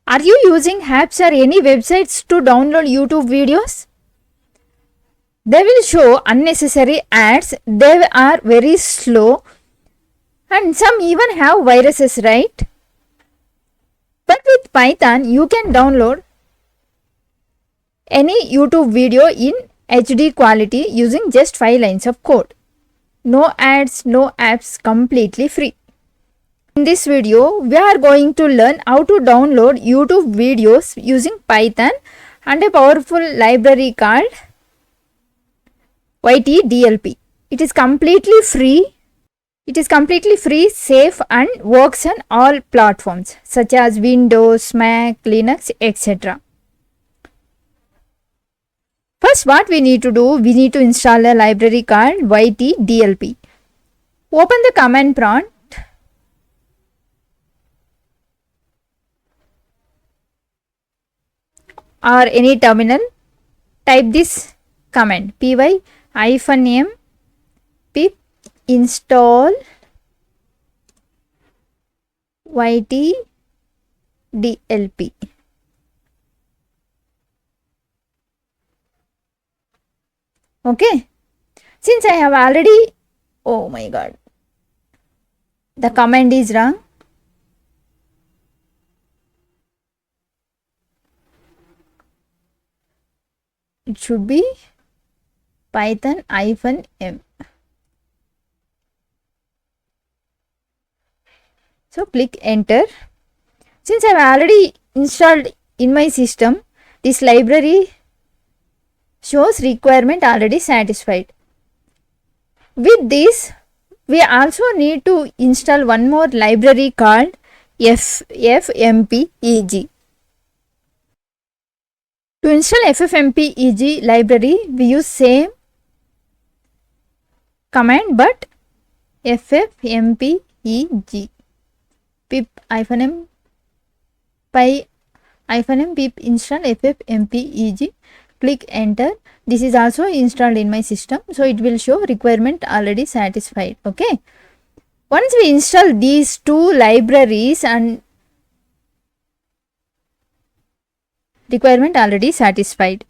Are you using apps or any websites to download YouTube videos? They will show unnecessary ads. They are very slow and some even have viruses, right? But with Python, you can download any YouTube video in HD quality using just 5 lines of code. No ads, no apps, completely free. In this video, we are going to learn how to download YouTube videos using Python and a powerful library called yt-dlp. It is completely free. Safe and works on all platforms such as Windows, Mac, Linux, etc. First, what we need to do, we need to install a library called yt-dlp. Open the command prompt or any terminal. Type this command py-m pip install yt-dlp. Okay, since I have already, oh my god, the command is wrong. It should be python-m. So click enter. Since I have already installed in my system, this library shows requirement already satisfied. With this, we also need to install one more library called ffmpeg. To install ffmpeg library, we use same command but ffmpeg pip-m pip install ffmpeg. Click enter. This is also installed in my system, so it will show requirement already satisfied. Okay, once we install these two libraries and requirement already satisfied.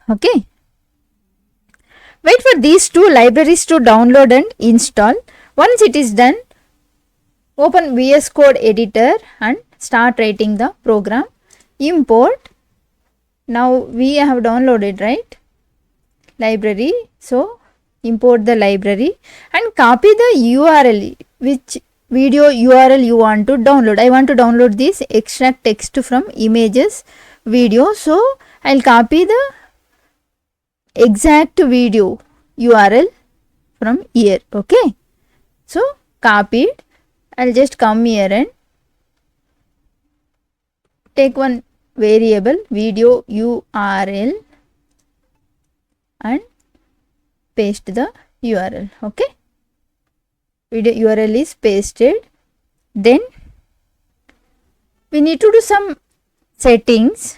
Okay, wait for these two libraries to download and install. Once it is done, open VS Code editor and start writing the program. Import. Now we have downloaded, right, library. So import the library and copy the URL, which video URL you want to download. I want to download this extract text from images video, so I'll copy the exact video URL from here. Okay, so copied. I'll just come here and take one variable video URL and paste the URL. Okay, video URL is pasted. Then we need to do some settings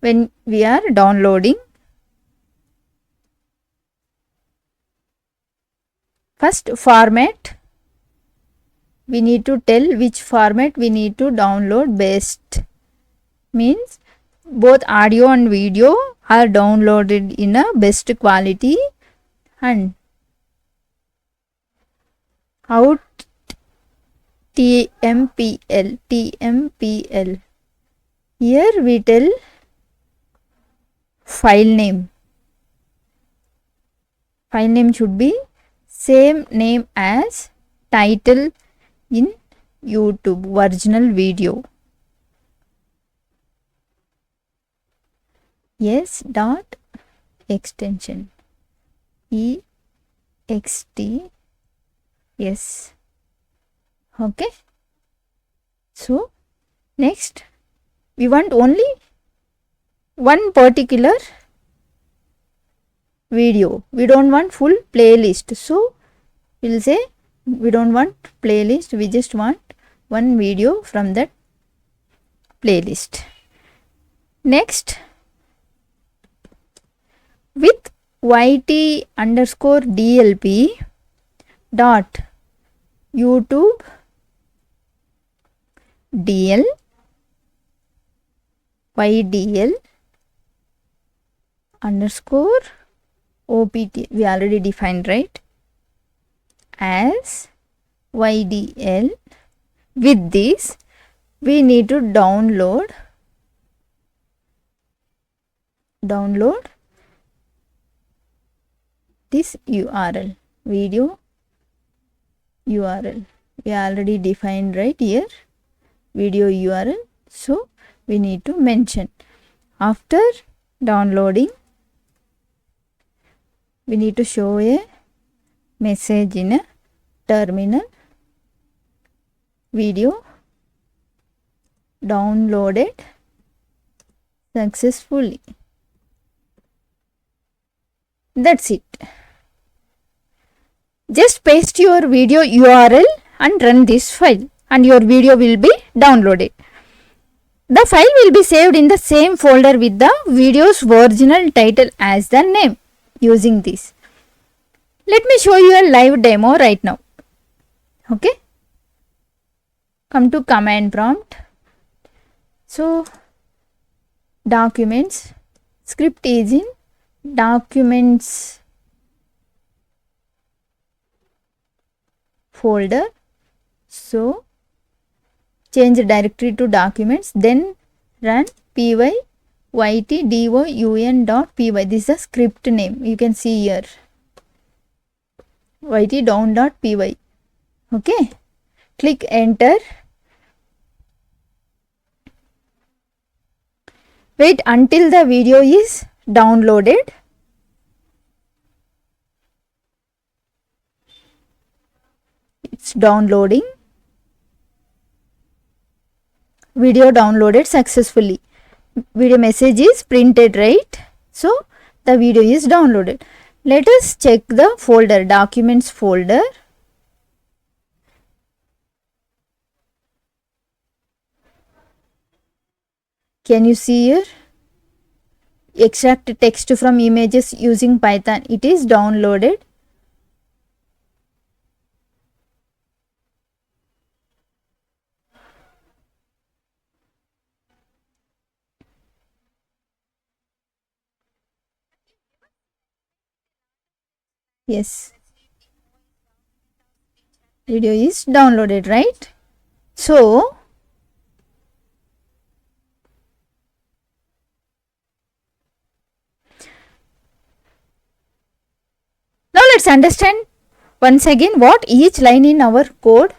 when we are downloading. First, format. We need to tell which format we need to download best. Means both audio and video are downloaded in a best quality. And out tmpl. Here we tell file name. File name should be same name as title in YouTube original video. Yes dot extension ext. Yes. Okay, so next we want only one particular video. We don't want full playlist, so we'll say we don't want playlist, we just want one video from that playlist. Next, with yt_dlp dot YouTube DL ydl underscore opt, we already defined, right, as ydl. With this we need to download this URL, video URL. We already defined right here, video URL. So we need to mention. After downloading, we need to show a message in a terminal. Video downloaded successfully. That's it. Just paste your video URL and run this file and your video will be downloaded. The file will be saved in the same folder with the video's original title as the name using this. Let me show you a live demo right now. Okay. Come to command prompt. So documents, script is in documents folder. So change the directory to documents, then run py yt-down.py. This is the script name. You can see here yt-down.py. Okay, click enter. Wait until the video is downloaded. It's downloading. Video downloaded successfully. Video message is printed, right? So the video is downloaded. Let us check the folder, documents folder. Can you see here? Extract text from images using Python. It is downloaded. Yes. Video is downloaded, right? So now let's understand once again what each line in our code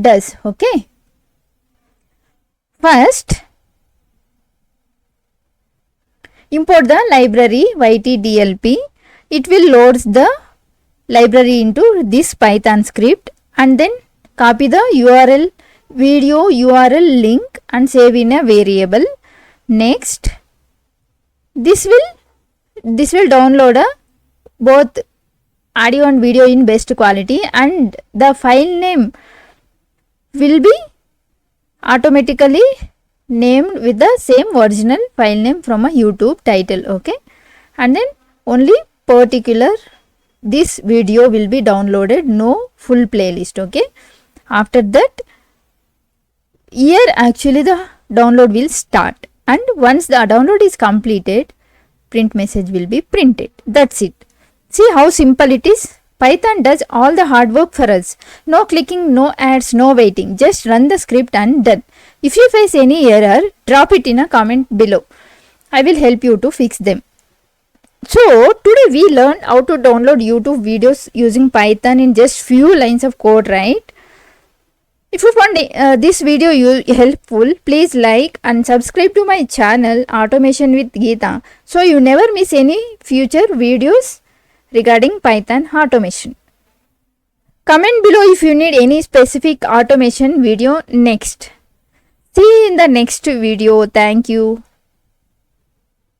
does. Okay. First, import the library yt-dlp. It will load the library into this Python script and then copy the URL, video URL link and save in a variable. Next, this will download both audio and video in best quality, and the file name will be automatically named with the same original file name from a YouTube title. Okay, and then only particular this video will be downloaded, no full playlist. Okay, after that here actually the download will start, and once the download is completed, print message will be printed. That's it. See how simple it is. Python does all the hard work for us. No clicking, no ads, no waiting. Just run the script and done. If you face any error, drop it in a comment below. I will help you to fix them. So today we learned how to download YouTube videos using Python in just few lines of code, right? If you found this video helpful, please like and subscribe to my channel Automation with Geeta, so you never miss any future videos regarding Python automation. Comment below if you need any specific automation video next. See you in the next video. Thank you.